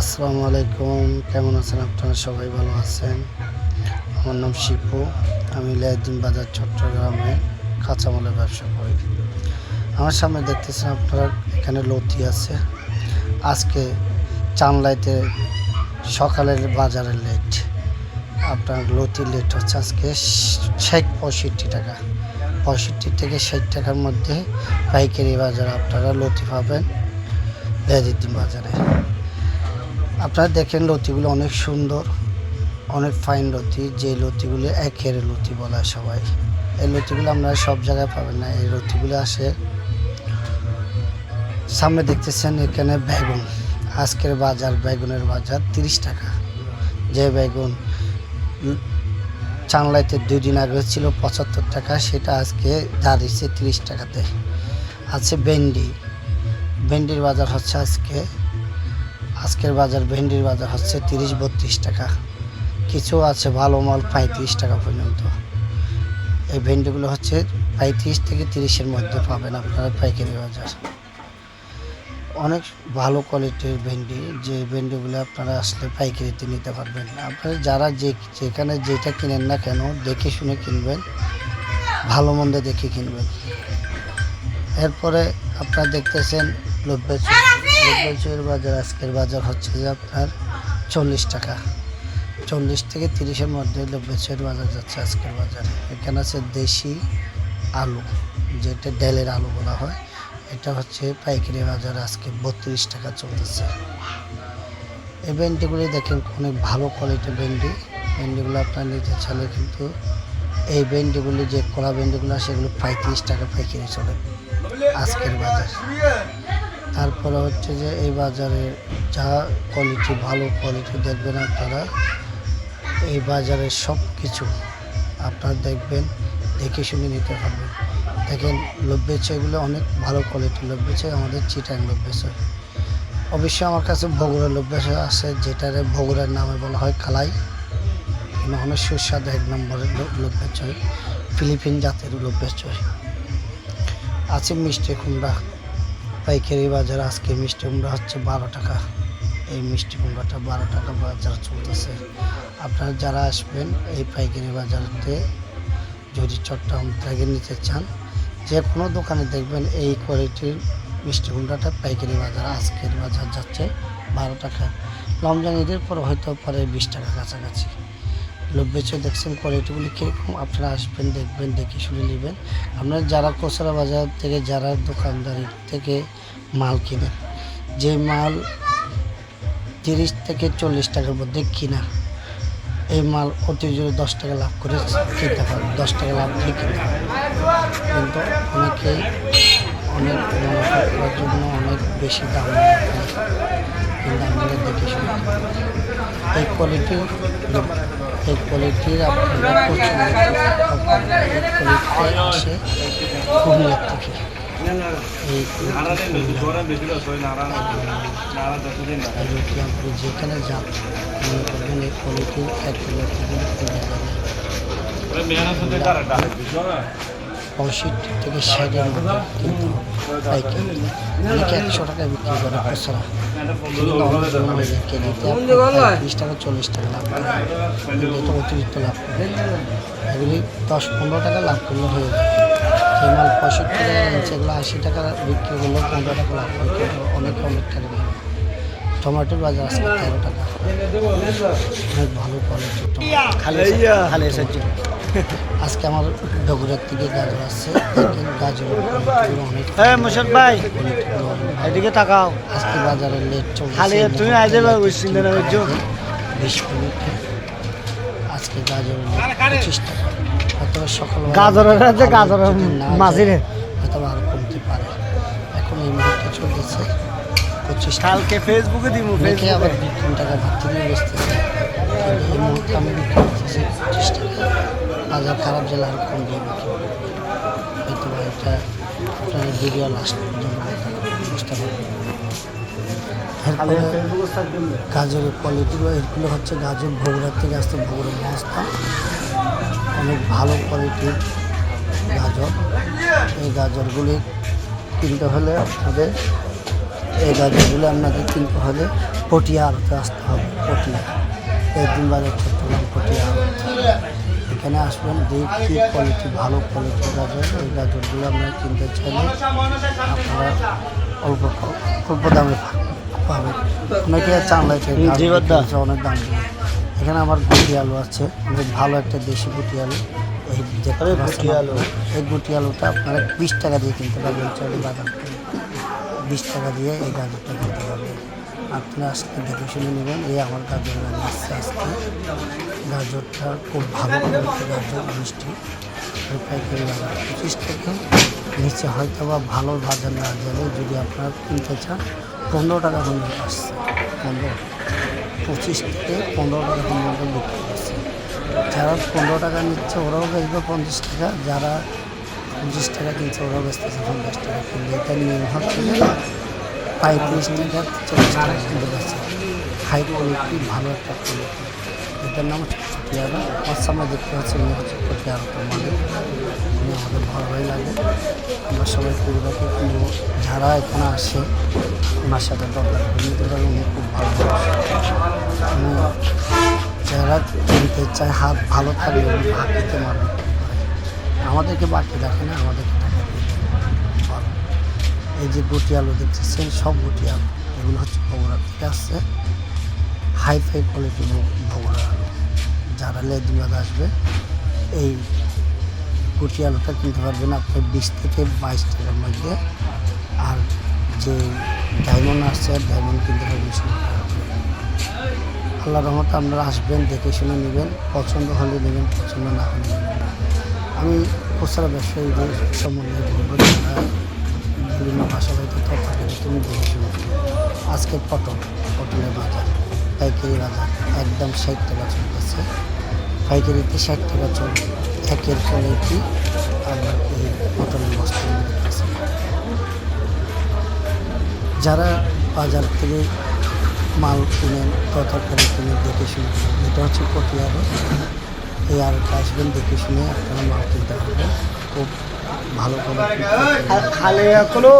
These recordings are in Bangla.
আসসালামু আলাইকুম, কেমন আছেন আপনারা? সবাই ভালো আছেন? আমার নাম শিপু। আমি লাইদ্দিন বাজার চট্টগ্রামে কাঁচামালের ব্যবসা করি। আমার সামনে দেখতেছেন আপনারা, এখানে লতি আছে। আজকে চানলাইতে সকালের বাজারের লেট, আপনার লতির লেট হচ্ছে আজকে 65 টাকা। 65 থেকে 60 টাকার মধ্যে পাইকারি বাজারে আপনারা লতি পাবেন লাইদ্দিন বাজারে। আপনারা দেখেন লতিগুলো অনেক সুন্দর, অনেক ফাইন লতি, যে লতিগুলো একের লতি বলা হয় সবাই। এই লতিগুলো আপনারা সব জায়গায় পাবেন না। এই লতিগুলো আসে সামনে দেখতেছেন এখানে বেগুন। আজকের বাজার, বেগুনের বাজার 30 টাকা। যে বেগুন চাংলাইতে 2 দিন আগে ছিল 75 টাকা, সেটা আজকে দাঁড়িয়েছে 30 টাকাতে। আছে ভেন্ডি। ভেন্ডির বাজার হচ্ছে আজকের বাজার, ভেন্ডির বাজার হচ্ছে 30-32 টাকা। কিছু আছে ভালো মাল 35 টাকা পর্যন্ত। এই ভেন্ডিগুলো হচ্ছে 35 থেকে 30-এর মধ্যে পাবেন আপনারা পাইকারি বাজার। অনেক ভালো কোয়ালিটির ভেন্ডি, যে ভেন্ডিগুলো আপনারা আসলে পাইকারিতে নিতে পারবেন। আপনারা যারা যেখানে যেটা কিনেন না কেন, দেখে শুনে কিনবেন, ভালো মন্দ দেখে কিনবেন। এরপরে আপনারা দেখতেছেন লব্বেচুয়ের বাজার। আজকের বাজার হচ্ছে যে আপনার 40 টাকা। 40 থেকে 30-এর মধ্যে লব্বেচুয়ের বাজার যাচ্ছে আজকের বাজারে। এখানে আছে দেশি আলু, যেটা ডেলের আলু বলা হয়। এটা হচ্ছে পাইকারি বাজার আজকে 32 টাকা চলতেছে। এই ভেন্ডিগুলি দেখেন অনেক ভালো কোয়ালিটির ভেন্ডি। ভেন্ডিগুলো আপনার নিতে চাইলে কিন্তু এই ভেন্ডিগুলি, যে কড়া ভেন্ডিগুলো সেগুলো 35 টাকা পাইকারি চলে আজকের বাজার। তারপরে হচ্ছে যে এই বাজারে যা কোয়ালিটি, ভালো কোয়ালিটি দেখবেন আপনারা। এই বাজারের সব কিছু আপনারা দেখবেন, দেখে শুনে নিতে পারবেন। দেখেন লব্বেচুয়েগুলো অনেক ভালো কোয়ালিটির লব্বেচুয়ে, আমাদের চিটাং লব্বেচুয়ে। অবশ্যই আমার কাছে বগুড়ার লব্বেচুয়ে আছে, যেটার বগুড়ার নামে বলা হয় কালাই। অনেক সুস্বাদু 1 নম্বরের লব্বেচুয়ে, ফিলিপিন জাতের লব্বেচুয়ে। আছে মিষ্টি কুমড়া পাইকারি বাজার। আজকে মিষ্টি কুমড়া হচ্ছে 12 টাকা। এই মিষ্টি কুমড়াটা 12 টাকা বাজার চলতেছে। আপনারা যারা আসবেন এই পাইকারি বাজারতে, যদি চট্টগ্রাম থেকে নিতে চান, যে কোনো দোকানে দেখবেন এই কোয়ালিটির মিষ্টি কুমড়াটা পাইকারি বাজার আজকের বাজার যাচ্ছে 12 টাকা। রমজান ঈদের পর হয়তো পরে 20 টাকা কাছাকাছি। লব্বেচুয়ে দেখছেন কোয়ালিটিগুলি কীরকম। আপনারা আসবেন, দেখবেন, দেখে শুনে নেবেন। আপনারা যারা খুচরা বাজার থেকে, যারা দোকানদারি থেকে মাল কিনেন, যে মাল 30 থেকে 40 টাকার মধ্যে কিনা, এই মাল অতি জোরে 10 টাকা লাভ করে কিনতে পারে, 10 টাকা লাভ দিয়ে কিনতে পারে। কিন্তু অনেকেই অনেক মুনাফা করার জন্য অনেক বেশি দাম নেয়, কিন্তু আপনারা দেখে শুনে এই কোয়ালিটির আপনারা কোয়ালিটি আসে কুমিল্লার থেকে। এই যেখানে যান মনে করবেন এই কোয়ালিটির 1 কিলো থেকে 65 থেকে 60-এর মধ্যে কিনতে হবে পাইকারি। অনেকে 100 টাকায় বিক্রি করে খুচরা, কিন্তু অনেক সময় হয়ে যায় কেজিতে 30 টাকা 40 টাকা লাভ করে, কিন্তু এটা অতিরিক্ত লাভ করে। এগুলি 10-15 টাকা লাভ করলে হয়ে যায়। যে মাল 65 টাকা নিচ্ছে, এগুলো 80 টাকা বিক্রি করলে 15 টাকা লাভ হয়, কিন্তু অনেক টাকা নেই। টমেটোর বাজার আজকে 13 টাকা। অনেক ভালো কোয়ালিটির টমেটো। আজকে আমার বগুড়ার থেকে গাজর আসছে, গাজরের অনেক ভাই এদিকে তাকাও। আজকে বাজারে লেট চলছে, তুমি 20 মিনিট। আজকে গাজরের 25 টাকা। হয়তো সকাল গাজরের হয়তো আরো কমতে পারে। এখন এই মুহূর্তে চলতেছে 25 টাকা। কালকে ফেসবুকে দিব, আবার 2-3 টাকা ভাত নিয়ে বসতেছে। এই মুহূর্তে আমি বিক্রি করতেছি 25 টাকা। বাজার খারাপ জেলা আর কম দিয়ে বিক্রি করবো। হয়তো এটা আপনার ভিডিও লাস্ট পর্যন্ত বুঝতে পারবেন। গাজরের কোয়ালিটিগুলো এগুলো হচ্ছে গাজর বগুড়ার থেকে আসতে, বগুড়ার মহাস্থান। অনেক ভালো কোয়ালিটির গাজর। এই গাজরগুলি কিনতে হলে আপনাদের এই গাজরগুলো আপনাদের কিনতে হলে পটিয়া আড়তে আসতে হবে। পটিয়া একদিন বাজার চট্টগ্রাম পটিয়া আড়ত, এখানে আসবেন। দেখি কোয়ালিটি, ভালো কোয়ালিটির গাজর। এই গাজরগুলো আপনারা কিনতে চাইলে আপনারা অল্প দামে পাবেন। অনেকে চাংলাইতে অনেক দাম দিয়ে। এখানে আমার গুটি আলু আছে, অনেক ভালো একটা দেশি গুটি আলু। এই গুটি আলু, এই গুটি আলুটা আপনারা 20 টাকা দিয়ে কিনতে পারবেন। চাইলে বাজার থেকে 20 টাকা দিয়ে এই গাজরটা কিনতে পারবেন। আপনারা আজকে দেখে শুনে নেবেন। এই আমার গাজর গাড়ি আসছে আজকে। গাজরটা খুব ভালো কোয়ালিটির গাজর, মিষ্টি। পাইকারি বাজার 25 টাকা নিচে হয়তো বা ভালো বাজার না গেলে, যদি আপনারা কিনতে চান 15 টাকা পর্যন্ত আসছে। 25 থেকে 15 টাকা পর্যন্ত বিক্রি করছে। যারা 15 টাকা নিচ্ছে ওরাও বেচবে 50 টাকা, যারা 25 টাকা কিনছে ওরাও বেচতেছে 50 টাকা। কিন্তু এটার নিয়ম হচ্ছে যে 35 টাকা 40 টাকা কিনতে পারছে। হাই কোয়ালিটি, ভালো একটা কোয়ালিটি। এটার নাম হচ্ছে পটিয়ারা। আমার সামনে দেখতে পাচ্ছি উনি হচ্ছে পটিয়ারা মালিক। উনি আমাদের বড় ভাই লাগে। আমরা সবাই পরিবারকে কিনবো। যারা এখানে আসে ওনার সাথে দরকার করে নিতে পারে, উনি খুব ভালো উনি যারা কিনতে চায় হাত ভালো থাকলে উনি বাকিতে মারবে। আমাদেরকে বাকি রাখে না, আমাদেরকে টাকা দিয়ে ভালো। এই যে গুটি আলু দেখতেছেন, সব গুটি আলু এগুলো হচ্ছে বগুড়া থেকে আসছে। হাইফাই কোয়ালিটি বগুড়া আলু। যারা লেদিবাদ আসবে এই গুটি আলুটা কিনতে পারবেন আপনার 20 থেকে 22 টাকার মধ্যে। আর যে ডায়মন্ড আসছে, ডায়মন্ড কিনতে পারবেন 16 টাকা। আল্লাহর রহমতে আপনারা আসবেন, দেখে শুনে নেবেন। পছন্দ হলে নেবেন, পছন্দ না হলে নেবেন না। আমি খুচরা ব্যবসায়ীদের সম্বন্ধে বলবো, যারা বিভিন্ন ভাষা বাড়িতে থাকে তুমি দেখে শুনে। আজকে পটলের বাজার, পাইকারি বাজার একদম 60 টাকা চলতেছে। পাইকারিতে 60 টাকা চলবে। একের কোয়ালিটি আবার এই পটলের বস্তা দেখতেছে। যারা বাজার থেকে মাল কিনেন, তরকারি কিনে দেখে শুনে। এটা হচ্ছে পটিয়ারে। এই আড়তে আসবেন, দেখে শুনে আপনারা মাল কিনতে পারবেন। খুব ভালো খালে এখনো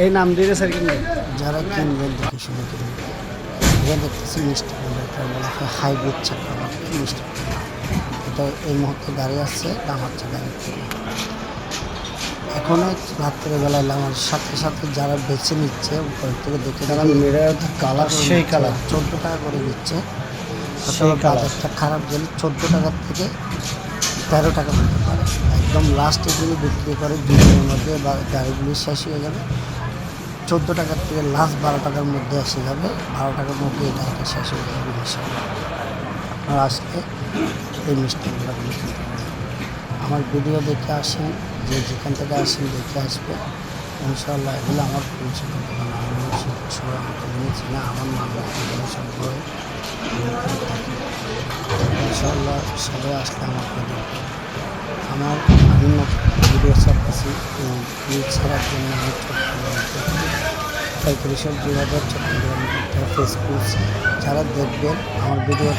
এই নাম দিয়ে স্যার কিনবেন। যারা কিনবেন দেখে শুনে কিনবেন। এখানে দেখতেছি মিষ্টি কুমড়া, এটা বলা হয় হাইব্রিড চাকা মিষ্টি কুমড়া। এটা এই মুহূর্তে গাড়ি আসছে লামাচ্ছে গাড়ি থেকে। এখনো রাত্রেবেলায় লামার সাথে সাথে যারা বেছে নিচ্ছে উপর থেকে দেখে কালার সেই কালার 14 টাকা করে দিচ্ছে। বাজারটা খারাপ গেলে 14 টাকার থেকে 13 টাকা হতে পারে। একদম লাস্ট এগুলি বিক্রি করে 2 দিনের মধ্যে বা গাড়িগুলি শেষ হয়ে যাবে। 14 টাকার থেকে লাস্ট 12 টাকার মধ্যে এসে যাবে। 12 টাকার মধ্যে এই গাড়িটা শেষ হয়ে যাবে ইনশাআল্লাহ। আপনারা আসলে এই মিষ্টিগুলো কিনতে পারেন। আমার ভিডিও দেখে আসেন, যে যেখান থেকে আসেন দেখে আসবে ইনশাআল্লাহ। এগুলো আমার পরিচিত দোকান, আমি সবাই আমাকে নিয়েছি না, আমার মামলা সব ইনশাআল্লাহ। সবাই আসলে আমাকে দেখবে। আমি ভিডিও ছাড়তেছি এই ছাড়ার জন্য আমি পাইকারি সবজি বাজার চট্টগ্রাম একটা ফেসবুক। যারা দেখবেন আমার ভিডিও